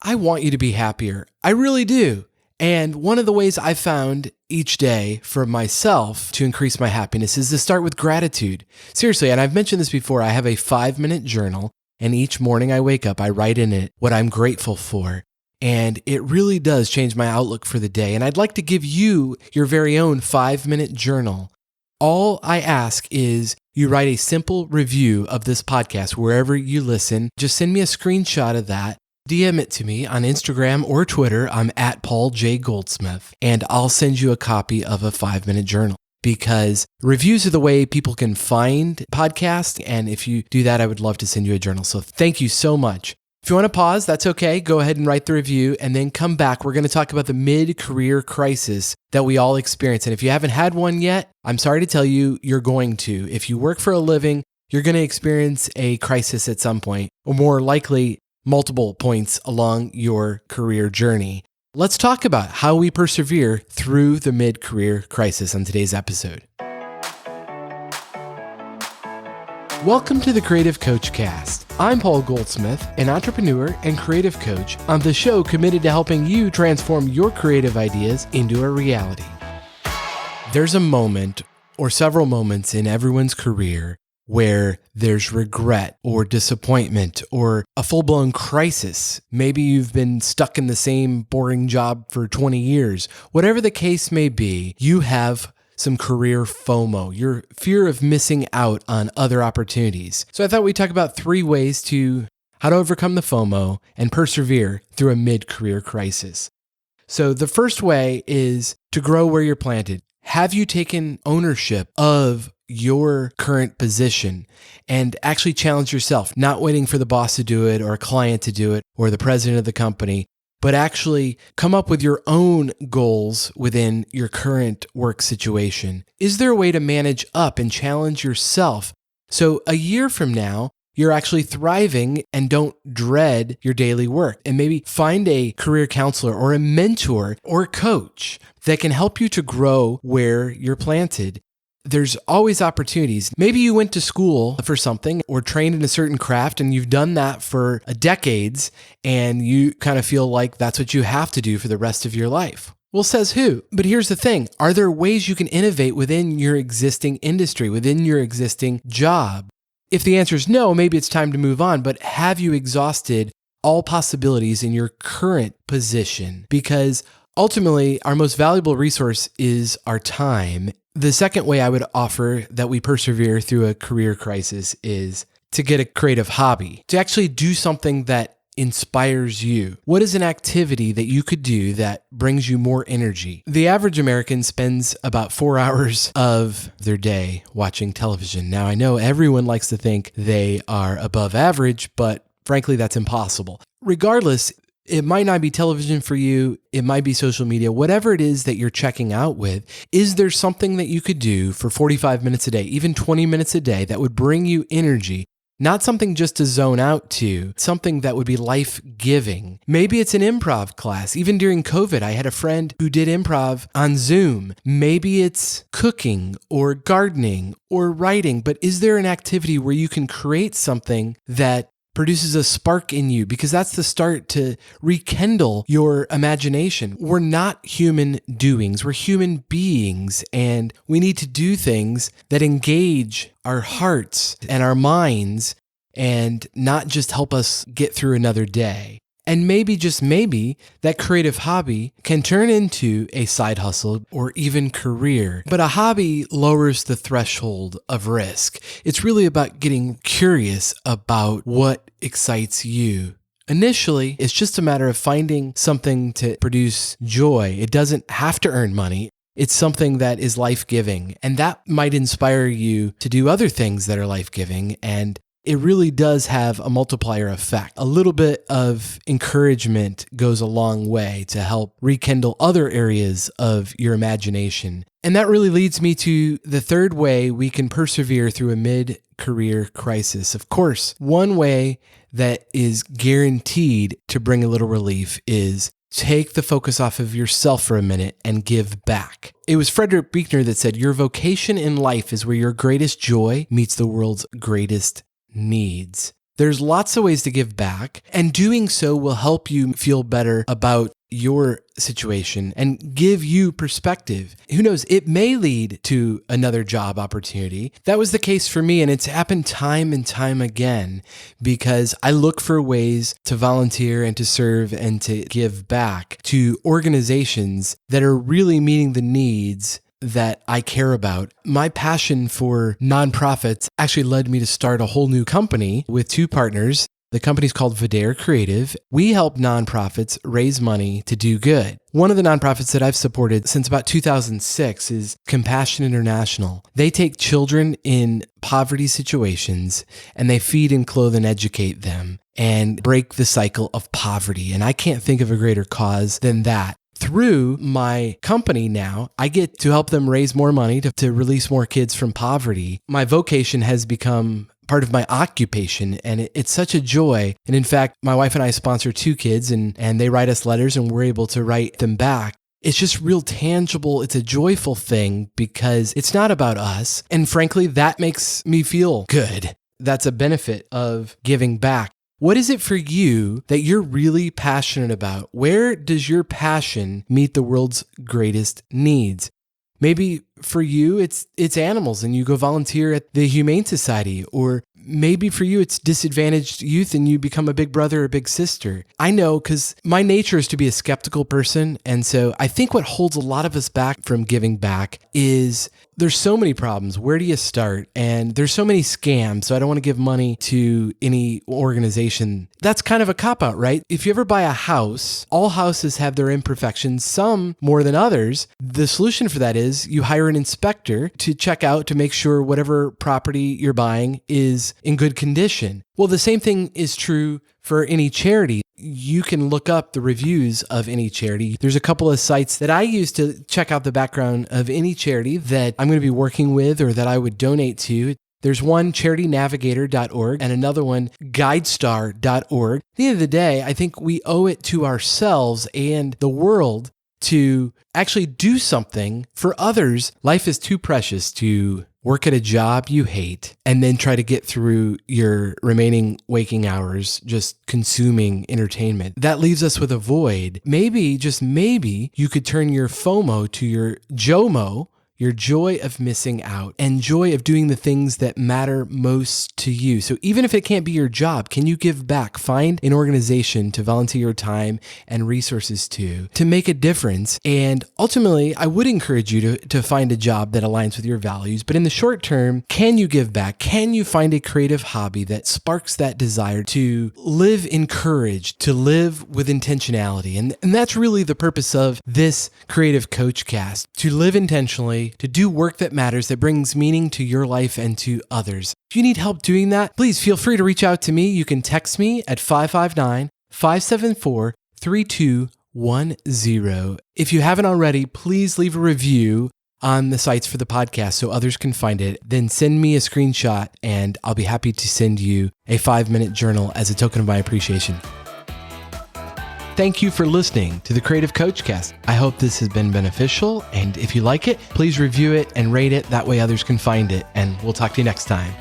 I want you to be happier. I really do. And one of the ways I found each day for myself to increase my happiness is to start with gratitude. Seriously, and I've mentioned this before, I have a 5-minute journal, and each morning I wake up, I write in it what I'm grateful for. And it really does change my outlook for the day. And I'd like to give you your very own 5-minute journal. All I ask is you write a simple review of this podcast wherever you listen. Just send me a screenshot of that. DM it to me on Instagram or Twitter. I'm at Paul J. Goldsmith, and I'll send you a copy of a 5-minute journal because reviews are the way people can find podcasts. And if you do that, I would love to send you a journal. So thank you so much. If you want to pause, that's okay. Go ahead and write the review and then come back. We're going to talk about the mid-career crisis that we all experience. And if you haven't had one yet, I'm sorry to tell you, you're going to. If you work for a living, you're going to experience a crisis at some point, or more likely, multiple points along your career journey. Let's talk about how we persevere through the mid-career crisis on today's episode. Welcome to the Creative Coach Cast. I'm Paul Goldsmith, an entrepreneur and creative coach on the show committed to helping you transform your creative ideas into a reality. There's a moment or several moments in everyone's career where there's regret or disappointment or a full-blown crisis. Maybe you've been stuck in the same boring job for 20 years. Whatever the case may be, you have some career FOMO, your fear of missing out on other opportunities. So I thought we'd talk about 3 ways to how to overcome the FOMO and persevere through a mid-career crisis. So the first way is to grow where you're planted. Have you taken ownership of your current position and actually challenge yourself, not waiting for the boss to do it or a client to do it or the president of the company, but actually come up with your own goals within your current work situation? Is there a way to manage up and challenge yourself so a year from now, you're actually thriving and don't dread your daily work? And maybe find a career counselor or a mentor or a coach that can help you to grow where you're planted. There's always opportunities. Maybe you went to school for something or trained in a certain craft and you've done that for decades and you kind of feel like that's what you have to do for the rest of your life. Well, says who? But here's the thing. Are there ways you can innovate within your existing industry, within your existing job? If the answer is no, maybe it's time to move on. But have you exhausted all possibilities in your current position? Because ultimately, our most valuable resource is our time. The second way I would offer that we persevere through a career crisis is to get a creative hobby, to actually do something that inspires you. What is an activity that you could do that brings you more energy? The average American spends about 4 hours of their day watching television. Now, I know everyone likes to think they are above average, but frankly, that's impossible. Regardless, it might not be television for you. It might be social media, whatever it is that you're checking out with. Is there something that you could do for 45 minutes a day, even 20 minutes a day that would bring you energy? Not something just to zone out to, something that would be life-giving. Maybe it's an improv class. Even during COVID, I had a friend who did improv on Zoom. Maybe it's cooking or gardening or writing, but is there an activity where you can create something that produces a spark in you? Because that's the start to rekindle your imagination. We're not human doings. We're human beings, and we need to do things that engage our hearts and our minds and not just help us get through another day. And maybe, just maybe, that creative hobby can turn into a side hustle or even career. But a hobby lowers the threshold of risk. It's really about getting curious about what excites you. Initially, it's just a matter of finding something to produce joy. It doesn't have to earn money. It's something that is life-giving, and that might inspire you to do other things that are life-giving, and it really does have a multiplier effect. A little bit of encouragement goes a long way to help rekindle other areas of your imagination. And that really leads me to the third way we can persevere through a mid-career crisis. Of course, one way that is guaranteed to bring a little relief is take the focus off of yourself for a minute and give back. It was Frederick Buechner that said, "Your vocation in life is where your greatest joy meets the world's greatest needs." There's lots of ways to give back, and doing so will help you feel better about your situation and give you perspective. Who knows, it may lead to another job opportunity. That was the case for me, and it's happened time and time again because I look for ways to volunteer and to serve and to give back to organizations that are really meeting the needs that I care about. My passion for nonprofits actually led me to start a whole new company with two partners. The company's called Persevere Creative. We help nonprofits raise money to do good. One of the nonprofits that I've supported since about 2006 is Compassion International. They take children in poverty situations and they feed and clothe and educate them and break the cycle of poverty. And I can't think of a greater cause than that. Through my company now, I get to help them raise more money to release more kids from poverty. My vocation has become part of my occupation, and it's such a joy. And in fact, my wife and I sponsor two kids, and they write us letters, and we're able to write them back. It's just real tangible. It's a joyful thing because it's not about us. And frankly, that makes me feel good. That's a benefit of giving back. What is it for you that you're really passionate about? Where does your passion meet the world's greatest needs? Maybe for you, it's animals and you go volunteer at the Humane Society, or maybe for you, it's disadvantaged youth and you become a big brother or big sister. I know because my nature is to be a skeptical person. And so I think what holds a lot of us back from giving back is there's so many problems. Where do you start? And there's so many scams. So I don't want to give money to any organization. That's kind of a cop-out, right? If you ever buy a house, all houses have their imperfections, some more than others. The solution for that is you hire an inspector to check out to make sure whatever property you're buying is in good condition. Well, the same thing is true for any charity. You can look up the reviews of any charity. There's a couple of sites that I use to check out the background of any charity that I'm going to be working with or that I would donate to. There's one, charitynavigator.org, and another one, guidestar.org. At the end of the day, I think we owe it to ourselves and the world to actually do something for others. Life is too precious to work at a job you hate and then try to get through your remaining waking hours just consuming entertainment. That leaves us with a void. Maybe, just maybe, you could turn your FOMO to your JOMO, your joy of missing out, and joy of doing the things that matter most to you. So even if it can't be your job, can you give back? Find an organization to volunteer your time and resources to make a difference. And ultimately, I would encourage you to find a job that aligns with your values. But in the short term, can you give back? Can you find a creative hobby that sparks that desire to live encouraged, to live with intentionality? And that's really the purpose of this Creative Coach Cast, to live intentionally, to do work that matters, that brings meaning to your life and to others. If you need help doing that, please feel free to reach out to me. You can text me at 559-574-3210. If you haven't already, please leave a review on the sites for the podcast so others can find it. Then send me a screenshot and I'll be happy to send you a 5-minute journal as a token of my appreciation. Thank you for listening to the Creative Coach Cast. I hope this has been beneficial, and if you like it, please review it and rate it. That way others can find it, and we'll talk to you next time.